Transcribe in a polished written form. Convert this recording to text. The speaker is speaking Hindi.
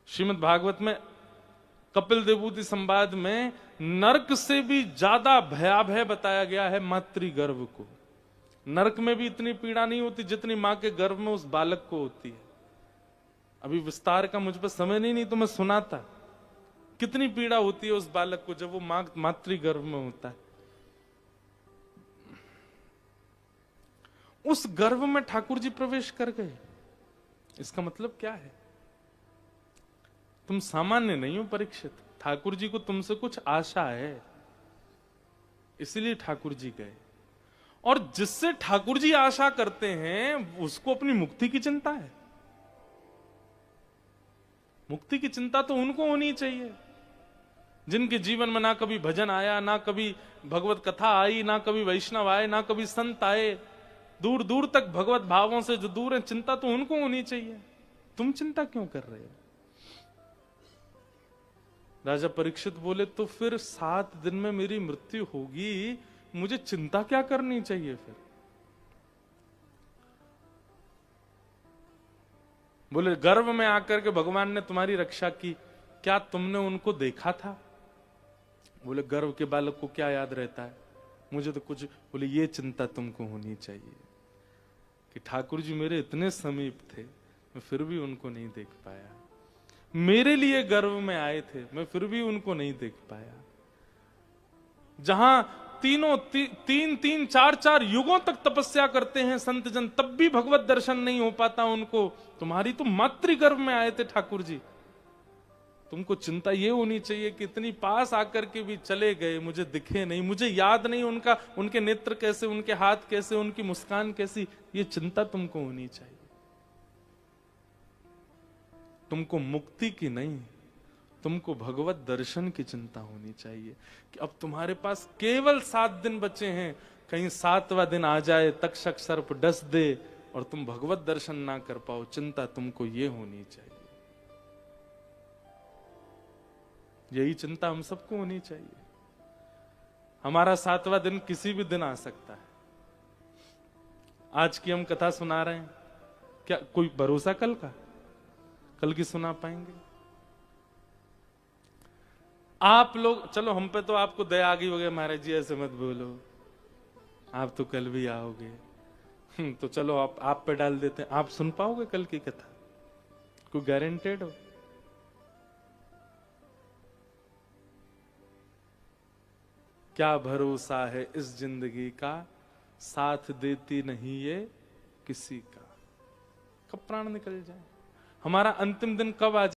श्रीमद् भागवत में कपिल देवभूति संवाद में नरक से भी ज्यादा भयावह बताया गया है मातृगर्भ को। नरक में भी इतनी पीड़ा नहीं होती जितनी मां के गर्भ में उस बालक को होती है। अभी विस्तार का मुझ पर समय नहीं तो मैं सुनाता कितनी पीड़ा होती है उस बालक को जब वो मातृगर्भ में होता है। उस गर्भ में ठाकुर जी प्रवेश कर गए। इसका मतलब क्या है? तुम सामान्य नहीं हो परीक्षित, ठाकुर जी को तुमसे कुछ आशा है, इसलिए ठाकुर जी गए। और जिससे ठाकुर जी आशा करते हैं उसको अपनी मुक्ति की चिंता है। मुक्ति की चिंता तो उनको होनी चाहिए जिनके जीवन में ना कभी भजन आया, ना कभी भगवत कथा आई, ना कभी वैष्णव आए, ना कभी संत आए, दूर दूर तक भगवत भावों से जो दूर है। चिंता तो उनको होनी चाहिए, तुम चिंता क्यों कर रहे हो? राजा परीक्षित बोले तो फिर 7 दिन में मेरी मृत्यु होगी, मुझे चिंता क्या करनी चाहिए फिर? बोले गर्भ में आकर के भगवान ने तुम्हारी रक्षा की, क्या तुमने उनको देखा था? बोले गर्भ के बालक को क्या याद रहता है, मुझे तो कुछ। बोले ये चिंता तुमको होनी चाहिए कि ठाकुर जी मेरे इतने समीप थे, मैं फिर भी उनको नहीं देख पाया। मेरे लिए गर्भ में आए थे, मैं फिर भी उनको नहीं देख पाया। जहां तीन 4 युगों तक तपस्या करते हैं संत जन, तब भी भगवत दर्शन नहीं हो पाता उनको। तुम्हारी तो मातृगर्भ में आए थे ठाकुर जी। तुमको चिंता ये होनी चाहिए कि इतनी पास आकर के भी चले गए, मुझे दिखे नहीं, मुझे याद नहीं उनके नेत्र कैसे, उनके हाथ कैसे, उनकी मुस्कान कैसी। ये चिंता तुमको होनी चाहिए। तुमको मुक्ति की नहीं, तुमको भगवत दर्शन की चिंता होनी चाहिए कि अब तुम्हारे पास केवल 7 दिन बचे हैं, कहीं 7वां दिन आ जाए, तक्षक सर्प डस दे और तुम भगवत दर्शन ना कर पाओ। चिंता तुमको ये होनी चाहिए। यही चिंता हम सबको होनी चाहिए। हमारा 7वां दिन किसी भी दिन आ सकता है। आज की हम कथा सुना रहे हैं, क्या कोई भरोसा कल की सुना पाएंगे? आप लोग चलो, हम पे तो आपको दया आ गई होगी, महाराज जी ऐसे मत बोलो, आप तो कल भी आओगे। तो चलो आप पे डाल देते हैं। आप सुन पाओगे कल की कथा? कोई गारंटेड हो? क्या भरोसा है इस जिंदगी का, साथ देती नहीं ये किसी का। कब प्राण निकल जाए, हमारा अंतिम दिन कब आ जाए।